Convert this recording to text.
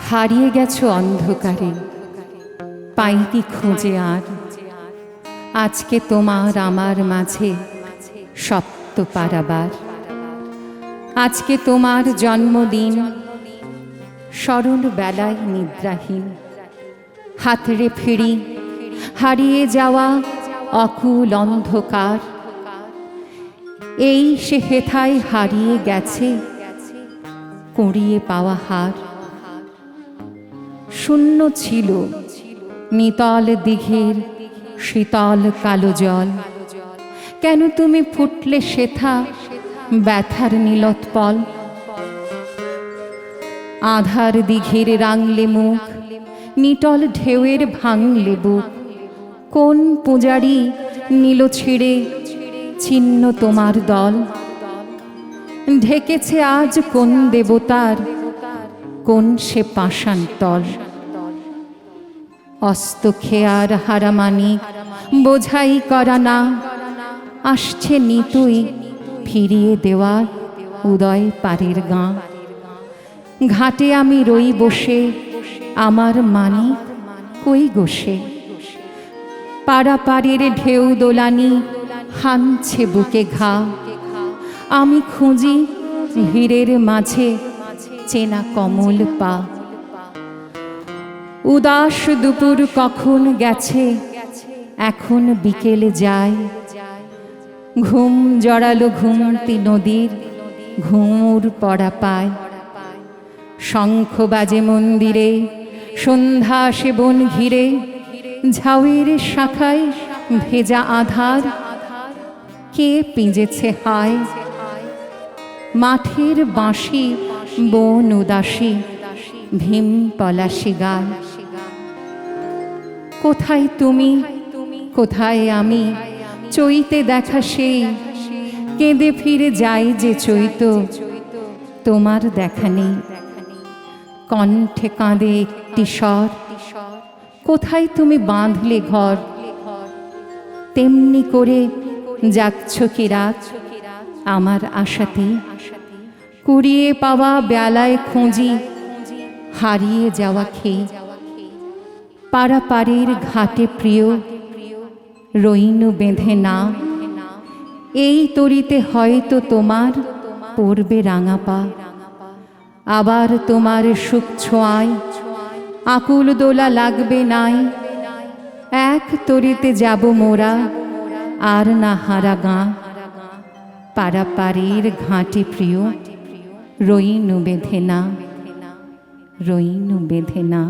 হারিয়ে গেছো অন্ধকারে, পাইনি খুঁজে আর। আজকে তোমার আমার মাঝে সপ্ত পারাবার। আজকে তোমার জন্মদিন, স্মরণ বেলায় নিদ্রাহীন। হাতড়ে ফিরি হারিয়ে যাওয়া অকুল অন্ধকার। এই সে হেথায় হারিয়ে গেছে কুড়িয়ে পাওয়া হার। শূন্য ছিল নিতল দিঘির শীতল কালো জল। কেন তুমি ফুটলে সেথা ব্যথার নীলোৎপল? আধার দিঘির রাঙলে মুখ, নিটল ঢেউয়ের ভাঙলে বুক। কোন পূজারি নীল ছিঁড়ে ছিন্ন তোমার দল? ঢেকেছে আজ কোন দেবতার কোন সে পাষাণ তল? অস্ত খেয়ার হারামানিক বোঝাই করা না, আসছে নিতুই ফিরিয়ে দেওয়ার উদয় পারের গাঁ। ঘাটে আমি রই বসে, আমার মানিক কই গোসে? পাড়াপাড়ের ঢেউ দোলানি হানছে বুকে ঘা। আমি খুঁজি ভিড়ের মাঝে চেনা কমল পা। উদাস দুপুর কখন গেছে, এখন বিকেলে যায়। ঘুম জড়ালো ঘুমতি নদীর ঘুমুর পড়া পায়। শঙ্খ বাজে মন্দিরে, সন্ধ্যা আসে বন ঘিরে। ঝাউয়ের শাখায় ভেজা আধার, কে পিঁজেছে হায়? মাঠের বাঁশি বন উদাসী ভীম পলাশি গায়। কোথায় তুমি কোথায় আমি, চৈতে দেখা সেই। কেঁদে ফিরে যাই যে চৈত, তোমার দেখা নেই। কণ্ঠে কাঁদে একটি স্বর, কোথায় তুমি বাঁধলে ঘর? তেমনি করে যাচ্ছ কি রাত আমার আশাতে? কুড়িয়ে পাওয়া বেলায় খুঁজি হারিয়ে যাওয়া খেয়ে। পাড়াপাড়ির ঘাটে প্রিয় রইনু বেঁধে না। এই তরিতে হয়তো তোমার পড়বে রাঙা পা। আবার তোমার সুখ ছোঁয়ায় আকুল দোলা লাগবে নাই। এক তরিতে যাব মোরা আর না হারা গাঁ। পাড়াপাড়ির ঘাটে প্রিয় রইনু বেঁধে না, রইনু বেঁধে না।